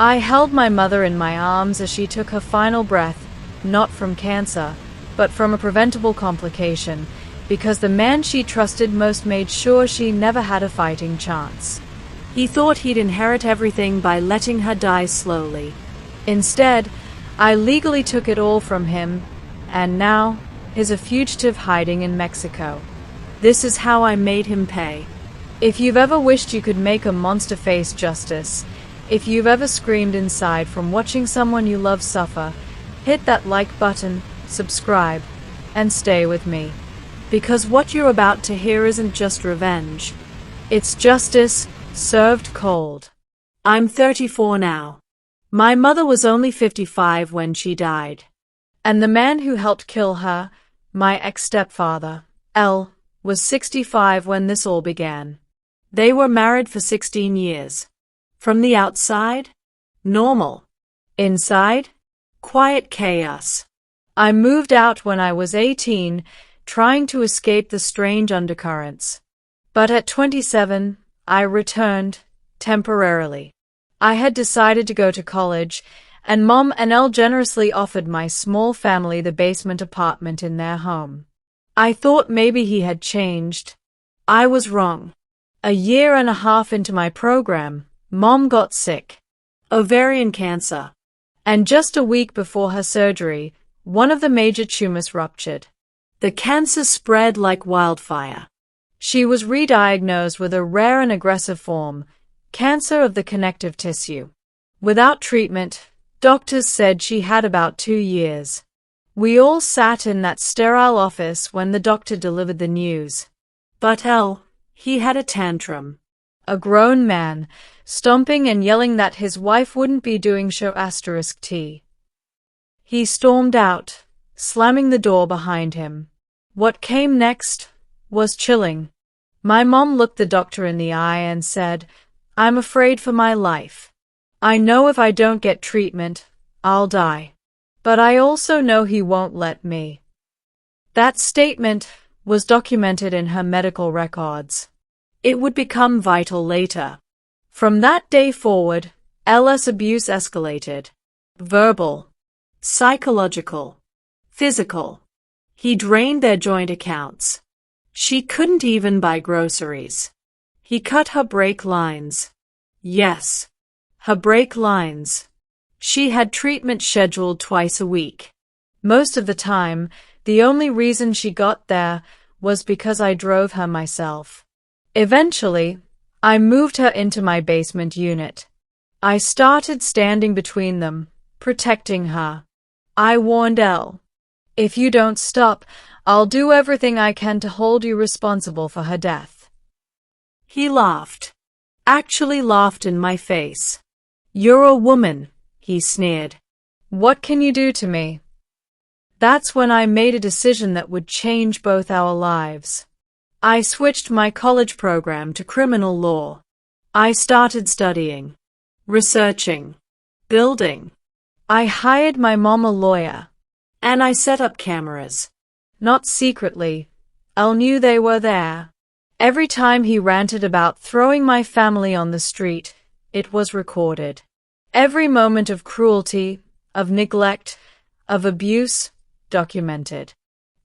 I held my mother in my arms as she took her final breath, not from cancer, but from a preventable complication, because the man she trusted most made sure she never had a fighting chance. He thought he'd inherit everything by letting her die slowly. Instead, I legally took it all from him, and now is a fugitive hiding in Mexico. This is how I made him pay. If you've ever wished you could make a monster face justice, if you've ever screamed inside from watching someone you love suffer, hit that like button, subscribe, and stay with me. Because what you're about to hear isn't just revenge. It's justice served cold. I'm 34 now. My mother was only 55 when she died. And the man who helped kill her, my ex-stepfather, L, was 65 when this all began. They were married for 16 years. From the outside, normal. Inside, quiet chaos. I moved out when I was 18, trying to escape the strange undercurrents. But at 27, I returned, temporarily. I had decided to go to college, and Mom and Elle generously offered my small family the basement apartment in their home. I thought maybe he had changed. I was wrong. A year and a half into my program, Mom got sick. Ovarian cancer. And just a week before her surgery, one of the major tumors ruptured. The cancer spread like wildfire. She was re-diagnosed with a rare and aggressive form, cancer of the connective tissue. Without treatment, doctors said she had about 2 years. We all sat in that sterile office when the doctor delivered the news. But he had a tantrum. A grown man, stomping and yelling that his wife wouldn't be doing show *T. He stormed out, slamming the door behind him. What came next was chilling. My mom looked the doctor in the eye and said, "I'm afraid for my life. I know if I don't get treatment, I'll die. But I also know he won't let me." That statement was documented in her medical records. It would become vital later. From that day forward, LS abuse escalated. Verbal, psychological, physical. He drained their joint accounts. She couldn't even buy groceries. He cut her brake lines. Yes, her brake lines. She had treatment scheduled twice a week. Most of the time, the only reason she got there was because I drove her myself. Eventually, I moved her into my basement unit. I started standing between them, protecting her. I warned Elle, "If you don't stop, I'll do everything I can to hold you responsible for her death." He laughed. Actually laughed in my face. "You're a woman," he sneered. "What can you do to me?" That's when I made a decision that would change both our lives. I switched my college program to criminal law. I started studying, researching, building. I hired my mom a lawyer, and I set up cameras. Not secretly. Elle knew they were there. Every time he ranted about throwing my family on the street, it was recorded. Every moment of cruelty, of neglect, of abuse, documented.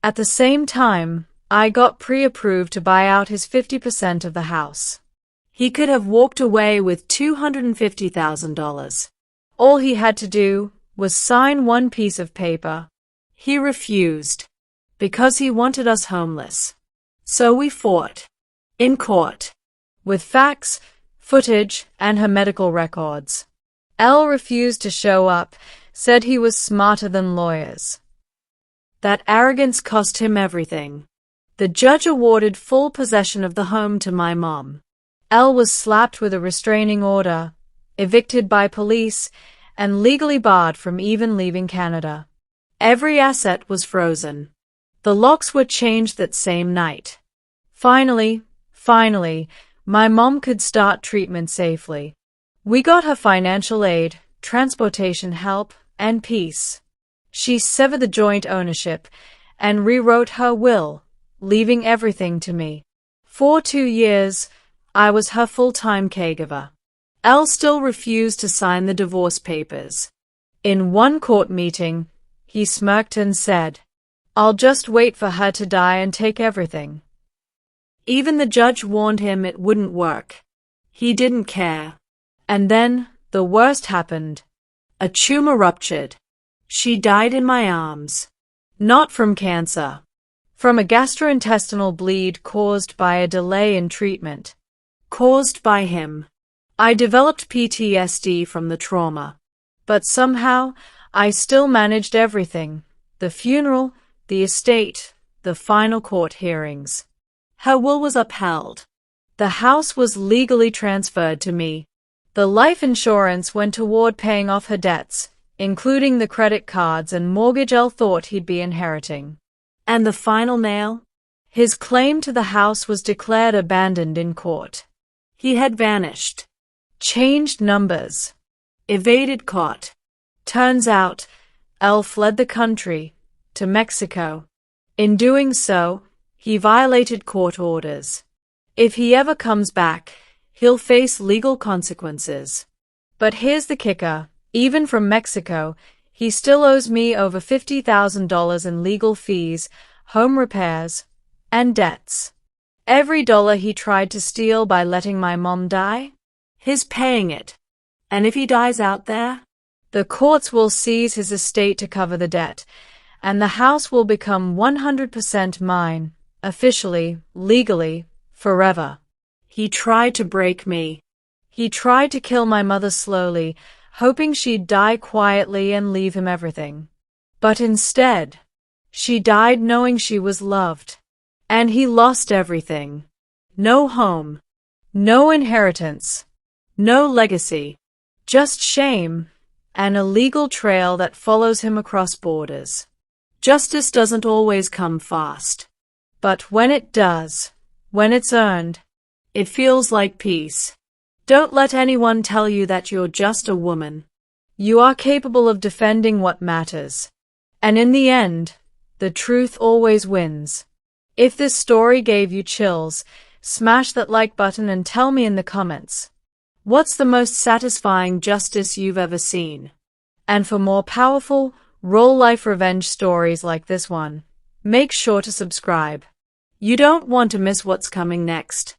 At the same time, I got pre-approved to buy out his 50% of the house. He could have walked away with $250,000. All he had to do was sign one piece of paper. He refused, because he wanted us homeless. So we fought. In court. With facts, footage, and her medical records. Elle refused to show up, said he was smarter than lawyers. That arrogance cost him everything. The judge awarded full possession of the home to my mom. Elle was slapped with a restraining order, evicted by police, and legally barred from even leaving Canada. Every asset was frozen. The locks were changed that same night. Finally, my mom could start treatment safely. We got her financial aid, transportation help, and peace. She severed the joint ownership and rewrote her will, leaving everything to me. For 2 years, I was her full-time caregiver. Elle still refused to sign the divorce papers. In one court meeting, he smirked and said, "I'll just wait for her to die and take everything." Even the judge warned him it wouldn't work. He didn't care. And then, the worst happened. A tumor ruptured. She died in my arms. Not from cancer. From a gastrointestinal bleed caused by a delay in treatment. Caused by him. I developed PTSD from the trauma. But somehow, I still managed everything. The funeral, the estate, the final court hearings. Her will was upheld. The house was legally transferred to me. The life insurance went toward paying off her debts, including the credit cards and mortgage Elle thought he'd be inheriting. And the final nail? His claim to the house was declared abandoned in court. He had vanished. Changed numbers. Evaded court. Turns out, Elle fled the country, to Mexico. In doing so, he violated court orders. If he ever comes back, he'll face legal consequences. But here's the kicker. Even from Mexico, he still owes me over $50,000 in legal fees, home repairs, and debts. Every dollar he tried to steal by letting my mom die, he's paying it. And if he dies out there, the courts will seize his estate to cover the debt, and the house will become 100% mine, officially, legally, forever. He tried to break me. He tried to kill my mother slowly, hoping she'd die quietly and leave him everything. But instead, she died knowing she was loved. And he lost everything. No home. No inheritance. No legacy. Just shame. And a legal trail that follows him across borders. Justice doesn't always come fast. But when it does, when it's earned, it feels like peace. Don't let anyone tell you that you're just a woman. You are capable of defending what matters. And in the end, the truth always wins. If this story gave you chills, smash that like button and tell me in the comments. What's the most satisfying justice you've ever seen? And for more powerful, real-life revenge stories like this one, make sure to subscribe. You don't want to miss what's coming next.